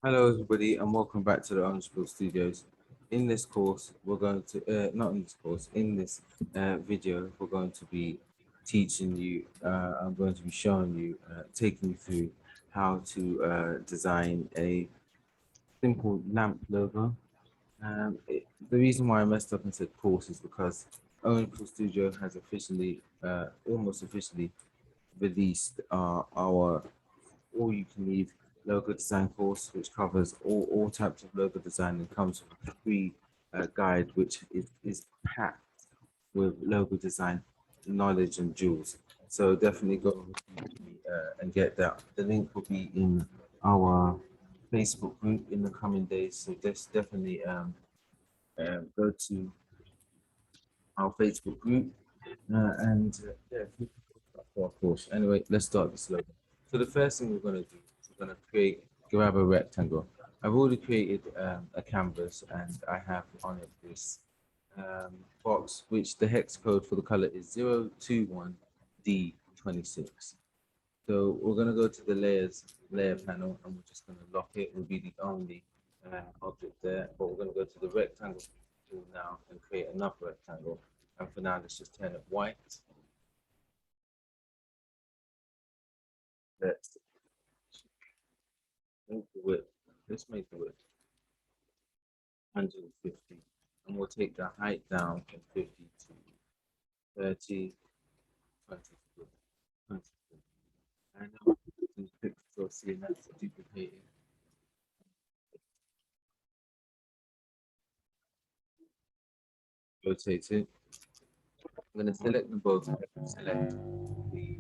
Hello, everybody, and welcome back to the Unspilled Studios. In this course, we're going to, not in this course, in this video, we're going to be teaching you, I'm going to be showing you, taking you through how to design a simple lamp logo. The reason why I messed up and said course is because Unspilled Studio has officially, almost officially released our all-you-can-read logo design course, which covers all types of logo design and comes with a free guide, which is packed with logo design knowledge and jewels. So definitely go and get that. The link will be in our Facebook group in the coming days. So just definitely go to our Facebook group yeah, of course. Anyway, let's start this logo. So the first thing we're going to do is we're going to grab a rectangle. I've already created a canvas and I have on it this box, which the hex code for the color is 021D26. So we're going to go to the layer panel and we're just going to lock it. It will be the only object there, but we're going to go to the rectangle tool now and create another rectangle. And for now, let's just turn it white. Let's make the width. Let's make the width 150, and we'll take the height down from 50 to 30, 20, 20. And now we click Control C and that's duplicating. Rotate it. I'm going to select them both. Select the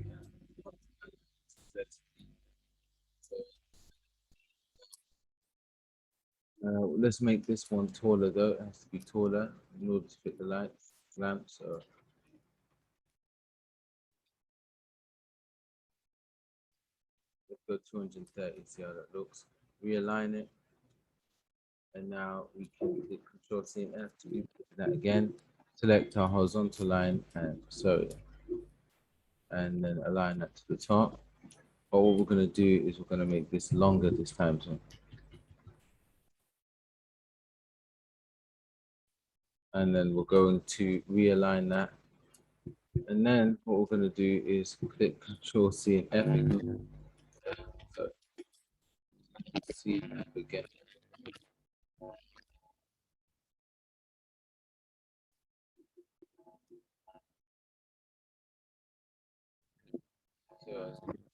let's make this one taller though. It has to be taller in order to fit the lamp. So let's go 230, see how that looks. Realign it. And now we can hit Control C and F to duplicate that again. Select our horizontal line and then align that to the top. But what we're going to do is we're going to make this longer this time. So. And then we're going to realign that. And then what we're going to do is click Control C and F again. So C and F again.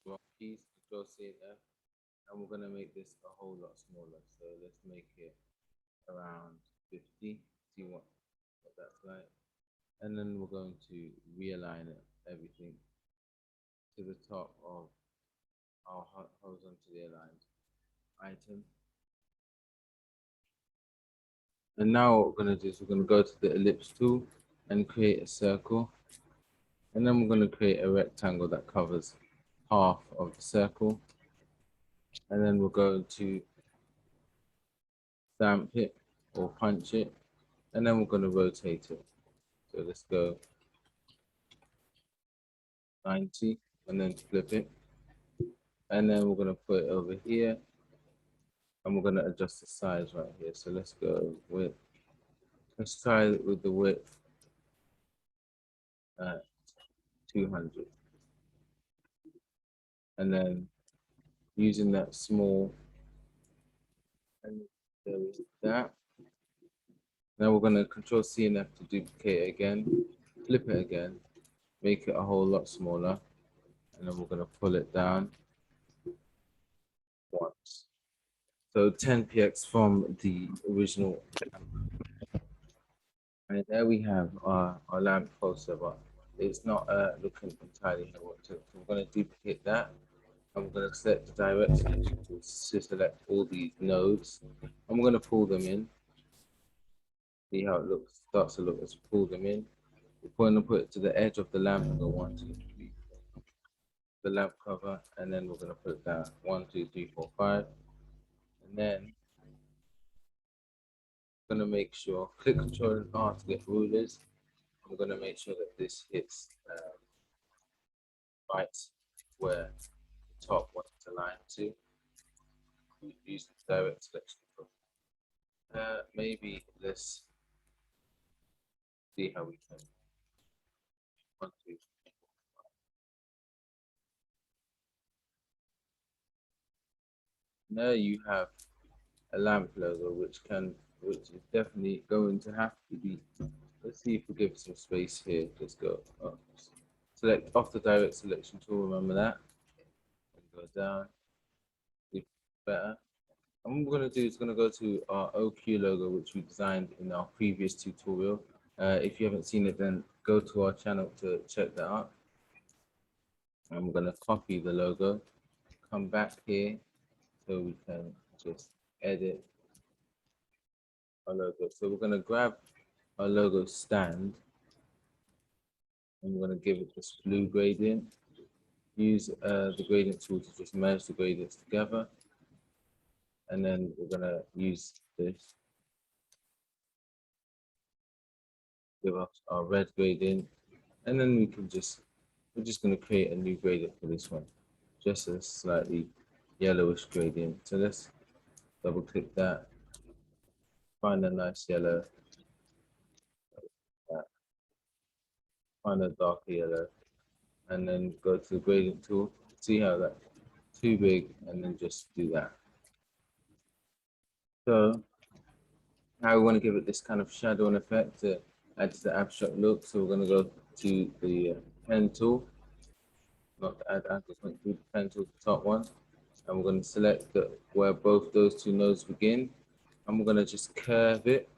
So keys, Control C and F. And we're going to make this a whole lot smaller. So let's make it around 50. See what that's like. And then we're going to realign everything to the top of our horizontally aligned item. And now what we're going to do is we're going to go to the ellipse tool and create a circle. And then we're going to create a rectangle that covers half of the circle. And then we're going to stamp it or punch it. And then we're going to rotate it. So let's go 90 and then flip it. And then we're going to put it over here. And we're going to adjust the size right here. So let's go with, let's try it with the width at 200. And then using that small, and there is that. Now we're going to Control C and F to duplicate it again, flip it again, make it a whole lot smaller. And then we're going to pull it down once. So 10px from the original. And there we have our lamp poster, but it's not looking entirely how what to. So we're going to duplicate that. And we're going to select the direct selection tool to select all these nodes. And we're going to pull them in. See how it looks, starts to look. Let's pull them in. We're going to put it to the edge of the lamp and go 1, 2, 3, 4. The lamp cover, and then we're going to put it down 1, 2, 3, 4, 5. And then I'm going to make sure, click Control and R to get rulers. I'm going to make sure that this hits right where the top wants to line to. use the direct selection tool. Maybe let's see how we can. 1, 2. Now you have a lamp logo, which is definitely going to have to be. Let's see if we give some space here. Just go up. Select off the direct selection tool. Remember that. And go down. Better. And what we're going to do is going to go to our OQ logo, which we designed in our previous tutorial. If you haven't seen it, then go to our channel to check that out. I'm going to copy the logo, come back here so we can just edit our logo. So we're going to grab our logo stand and we're going to give it this blue gradient. Use the gradient tool to just merge the gradients together. And then we're going to use this. Give us our red gradient. And then we're just going to create a new gradient for this one. Just a slightly yellowish gradient. So let's double click that. Find a nice yellow. Find a darker yellow. And then go to the gradient tool. See how that's too big, and then just do that. So now we want to give it this kind of shadowing effect to add to the abstract look. So we're going to go to the pen tool. Not to add, just went through the pen tool, the top one. And we're going to select where both those two nodes begin. And we're going to just curve it.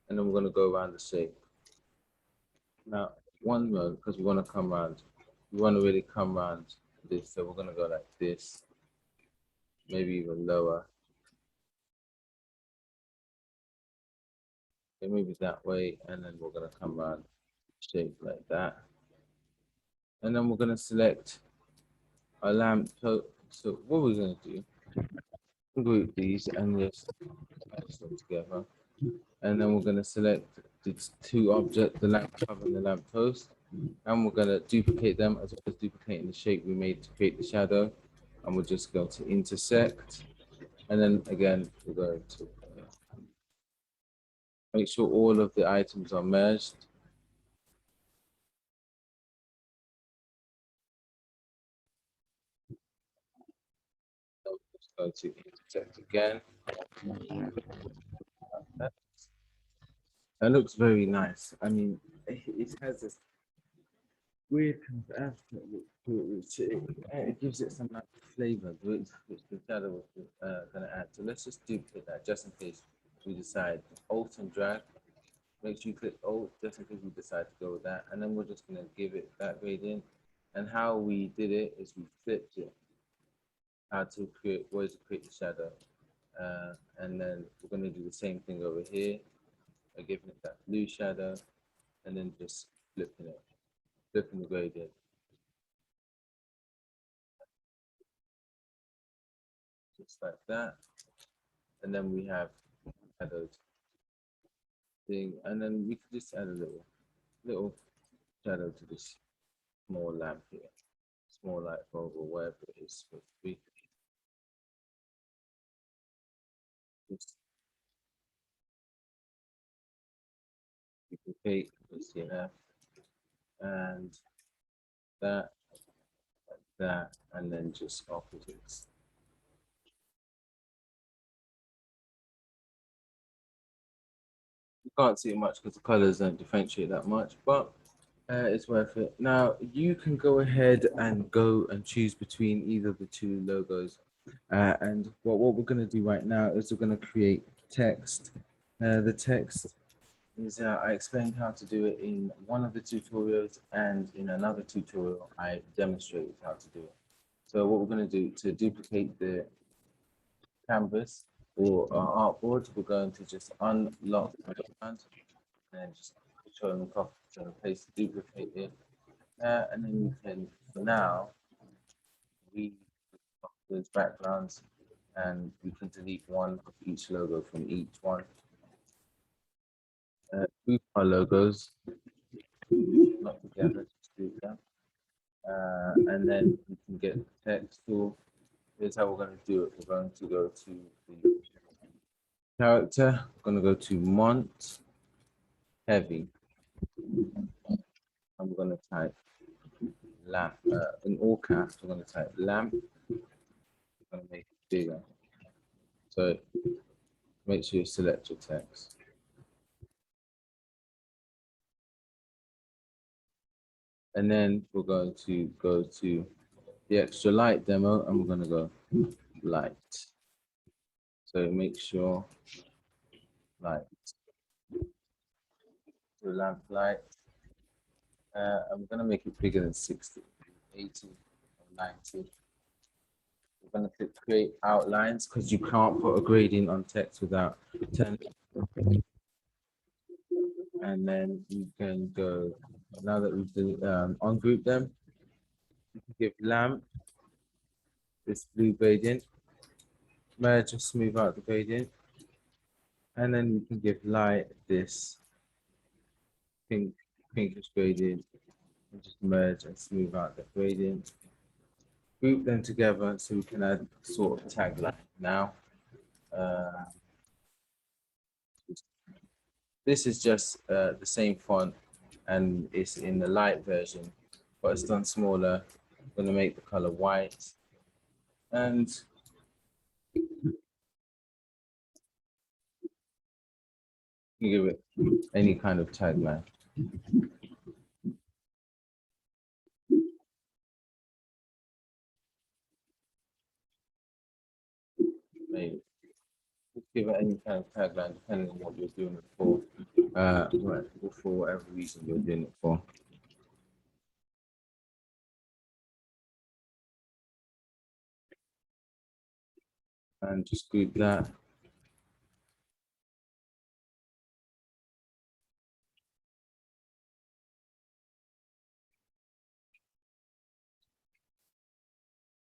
And then we're going to go around the shape. Now, one node, because we want to come around. We want to really come around this. So we're going to go like this. Maybe even lower. Okay, maybe that way. And then we're going to come around shape like that. And then we're going to select a lamp. So what we're going to do, group these and just merge them together. And then we're going to select the two objects, the lamp cover and the lamp post. And we're going to duplicate them as well as duplicating the shape we made to create the shadow. And we're just going to intersect. And then again, we're going to make sure all of the items are merged. Just going to intersect again. That looks very nice. I mean, it has this weird kind of abstract look to it, which it gives it some like flavor, which the shadow was going to add. So let's just duplicate that just in case we decide. Alt and drag. Make sure you click Alt just in case we decide to go with that. And then we're just going to give it that gradient. And how we did it is we flipped it. How to create, ways to create the shadow. And then we're going to do the same thing over here by giving it that blue shadow and then just flipping it. Flipping the gradient. Just like that. And then we have shadows thing, and then we can just add a little shadow to this small lamp here. Small light bulb or whatever it is supposed to be. Just duplicate this here and that, and then just opposites. You can't see it much because the colors don't differentiate that much, but it's worth it. Now you can go ahead and choose between either of the two logos. And what we're going to do right now is we're going to create text. The text is I explained how to do it in one of the tutorials, and in another tutorial I demonstrated how to do it. So what we're going to do to duplicate the canvas or our artboard, we're going to just unlock the command and just control and copy and paste, duplicate it, and then you can now read those backgrounds, and we can delete one of each logo from each one. Group our logos, not together, just group them. And then we can get the text tool Here's how we're going to do it. We're going to go to the character. We're going to go to Mont Heavy. And we're going to type lamp. In all caps, we're going to type lamp. We're going to make it bigger. So make sure you select your text. And then we're going to go to the extra light demo and we're going to go light. So make sure light. So lamp light. I'm going to make it bigger than 60, 80, or 90. We're going to click create outlines because you can't put a gradient on text without turning. And then you can go, now that we've ungrouped them, you can give lamp this blue gradient, merge and smooth out the gradient. And then you can give light this pinkish gradient and just merge and smooth out the gradient. Group them together so we can add sort of tagline. Now, this is just the same font and it's in the light version, but it's done smaller. I'm going to make the color white and give it any kind of tagline. Maybe give it any kind of tagline depending on what you're doing it for. For whatever reason you're doing it for. And just group that.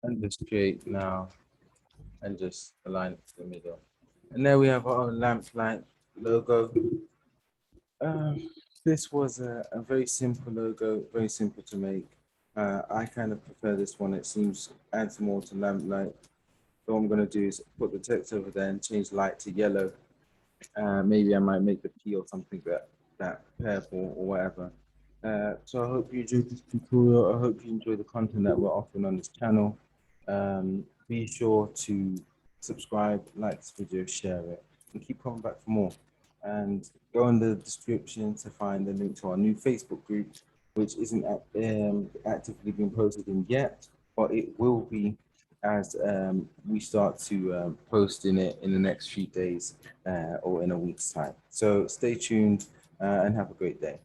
And just create now and just align it to the middle. And there we have our own lamp light logo. This was a very simple logo, very simple to make. I kind of prefer this one. It seems adds more to lamplight. So what I'm going to do is put the text over there and change light to yellow. Maybe I might make the P or something that purple or whatever. So I hope you enjoyed this tutorial. I hope you enjoy the content that we're offering on this channel. Be sure to subscribe, like this video, share it, and keep coming back for more. And go in the description to find the link to our new Facebook group, which isn't actively being posted in yet, but it will be as we start to post in it in the next few days or in a week's time. So stay tuned and have a great day.